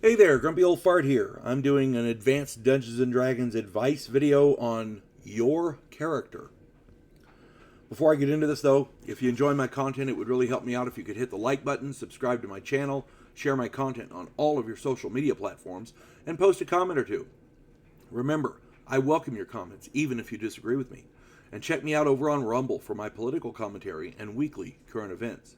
Hey there, Grumpy Old Fart here. I'm doing an advanced Dungeons & Dragons advice video on your character. Before I get into this though, if you enjoy my content, it would really help me out if you could hit the like button, subscribe to my channel, share my content on all of your social media platforms, and post a comment or two. Remember, I welcome your comments, even if you disagree with me. And check me out over on Rumble for my political commentary and weekly current events.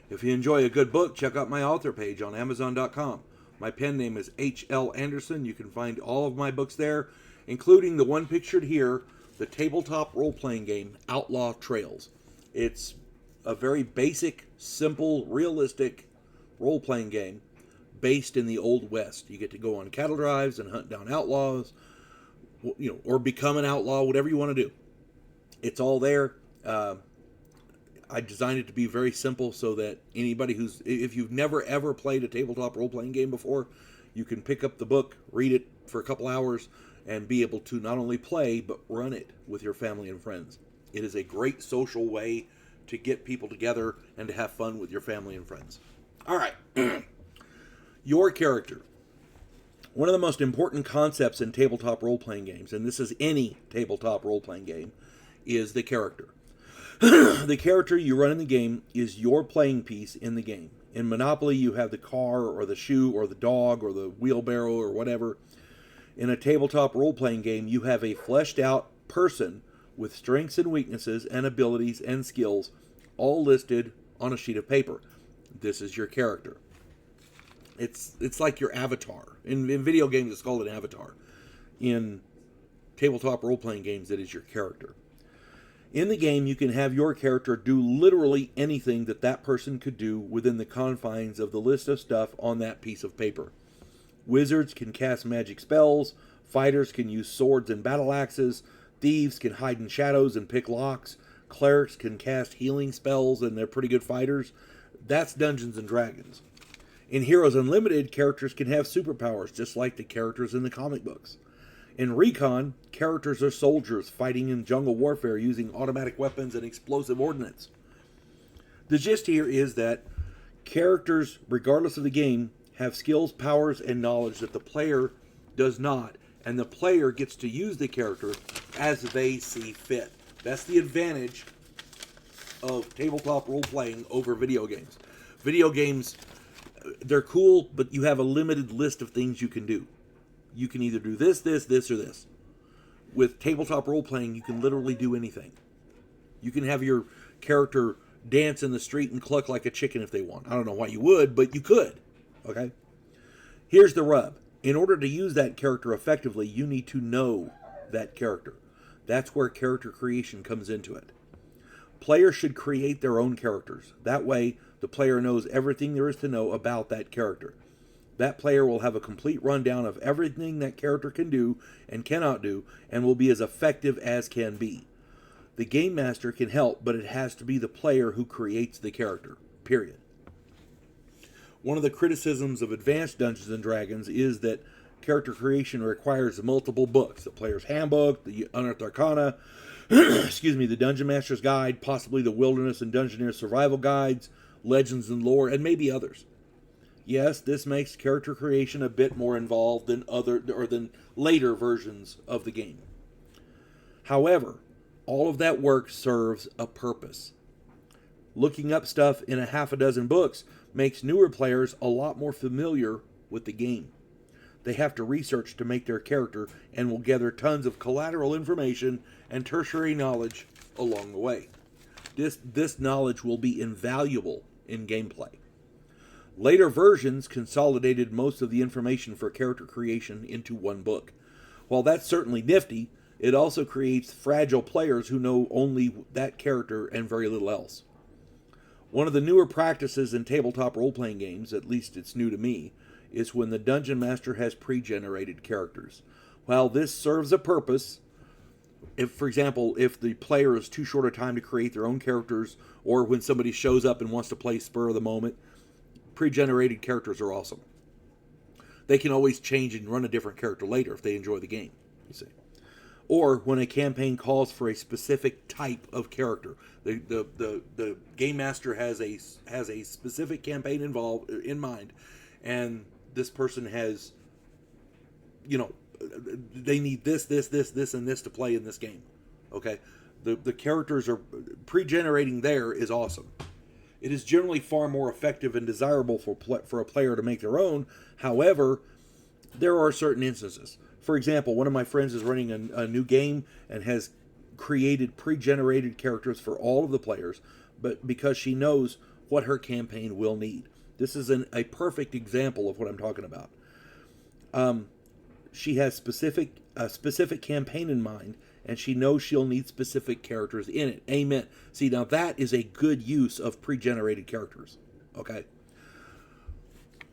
If you enjoy a good book, check out my author page on Amazon.com. My pen name is H.L. Anderson. You can find all of my books there, including the one pictured here, the tabletop role-playing game, Outlaw Trails. It's a very basic, simple, realistic role-playing game based in the Old West. You get to go on cattle drives and hunt down outlaws, or become an outlaw, whatever you want to do. It's all there. I designed it to be very simple so that anybody if you've never ever played a tabletop role-playing game before, you can pick up the book, read it for a couple hours, and be able to not only play, but run it with your family and friends. It is a great social way to get people together and to have fun with your family and friends. All right. Your character. One of the most important concepts in tabletop role-playing games, and this is any tabletop role-playing game, is the character. The character you run in the game is your playing piece in the game. In Monopoly, you have the car or the shoe or the dog or the wheelbarrow or whatever. In a tabletop role-playing game, you have a fleshed-out person with strengths and weaknesses and abilities and skills all listed on a sheet of paper. This is your character. It's like your avatar. In video games, it's called an avatar. In tabletop role-playing games, it is your character. In the game, you can have your character do literally anything that person could do within the confines of the list of stuff on that piece of paper. Wizards can cast magic spells, fighters can use swords and battle axes, thieves can hide in shadows and pick locks, clerics can cast healing spells and they're pretty good fighters. That's Dungeons & Dragons. In Heroes Unlimited, characters can have superpowers just like the characters in the comic books. In Recon, characters are soldiers fighting in jungle warfare using automatic weapons and explosive ordnance. The gist here is that characters, regardless of the game, have skills, powers, and knowledge that the player does not, and the player gets to use the character as they see fit. That's the advantage of tabletop role-playing over video games. Video games, they're cool, but you have a limited list of things you can do. You can either do this, or this. With tabletop role-playing, you can literally do anything. You can have your character dance in the street and cluck like a chicken if they want. I don't know why you would, but you could. Okay? Here's the rub. In order to use that character effectively, you need to know that character. That's where character creation comes into it. Players should create their own characters. That way, the player knows everything there is to know about that character. That player will have a complete rundown of everything that character can do and cannot do, and will be as effective as can be. The game master can help, but it has to be the player who creates the character. Period. One of the criticisms of advanced Dungeons & Dragons is that character creation requires multiple books. The Player's Handbook, the Unearthed Arcana, the Dungeon Master's Guide, possibly the Wilderness and Dungeoneer Survival Guides, Legends and Lore, and maybe others. Yes, this makes character creation a bit more involved than later versions of the game. However, all of that work serves a purpose. Looking up stuff in a half a dozen books makes newer players a lot more familiar with the game. They have to research to make their character and will gather tons of collateral information and tertiary knowledge along the way. This knowledge will be invaluable in gameplay. Later versions consolidated most of the information for character creation into one book. While that's certainly nifty, it also creates fragile players who know only that character and very little else. One of the newer practices in tabletop role-playing games, at least it's new to me, is when the Dungeon Master has pre-generated characters. While this serves a purpose, for example, if the player is too short a time to create their own characters, or when somebody shows up and wants to play spur of the moment, pre-generated characters are awesome. They can always change and run a different character later if they enjoy the game, you see. Or when a campaign calls for a specific type of character. The game master has a specific campaign in mind, and this person has, they need this, and this to play in this game. Okay? The characters are pre-generating there is awesome. It is generally far more effective and desirable for a player to make their own. However, there are certain instances. For example, one of my friends is running a new game and has created pre-generated characters for all of the players, but because she knows what her campaign will need. This is a perfect example of what I'm talking about. She has a specific campaign in mind, and she knows she'll need specific characters in it. Amen. See, now that is a good use of pre-generated characters. Okay.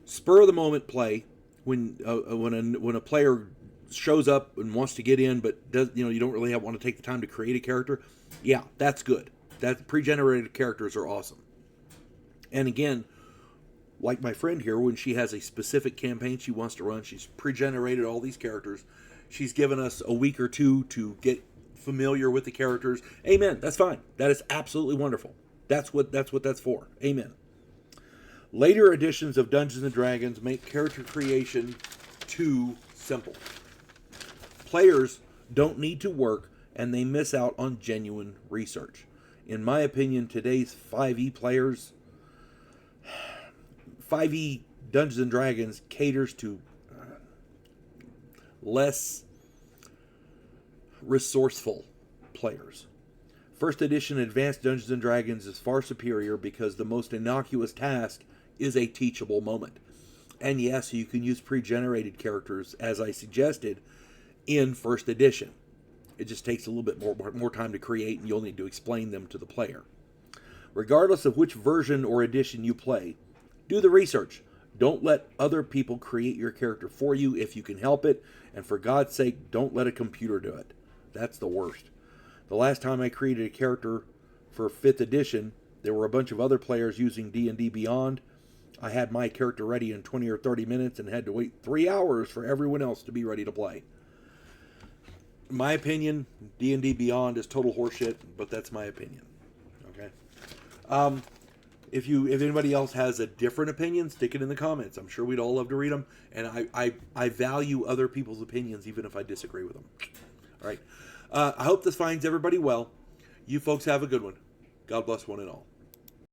Spur of the moment play when a player shows up and wants to get in, but does you don't really want to take the time to create a character. Yeah, that's good. That pre-generated characters are awesome. And again, like my friend here, when she has a specific campaign she wants to run, she's pre-generated all these characters. She's given us a week or two to get familiar with the characters. Amen. That's fine. That is absolutely wonderful. That's what that's for. Amen. Later editions of Dungeons and Dragons make character creation too simple. Players don't need to work, and they miss out on genuine research. In my opinion, today's 5e players, 5e Dungeons and Dragons caters to less resourceful players. First edition Advanced Dungeons and Dragons is far superior because the most innocuous task is a teachable moment. And yes, you can use pre-generated characters, as I suggested, in first edition. It just takes a little bit more time to create, and you'll need to explain them to the player. Regardless of which version or edition you play, do the research. Don't let other people create your character for you if you can help it, and for God's sake, don't let a computer do it. That's the worst. The last time I created a character for 5th edition, there were a bunch of other players using D&D Beyond. I had my character ready in 20 or 30 minutes and had to wait 3 hours for everyone else to be ready to play. In my opinion, D&D Beyond is total horseshit, but that's my opinion. Okay. If anybody else has a different opinion, stick it in the comments. I'm sure we'd all love to read them, and I value other people's opinions even if I disagree with them. All right. I hope this finds everybody well. You folks have a good one. God bless one and all.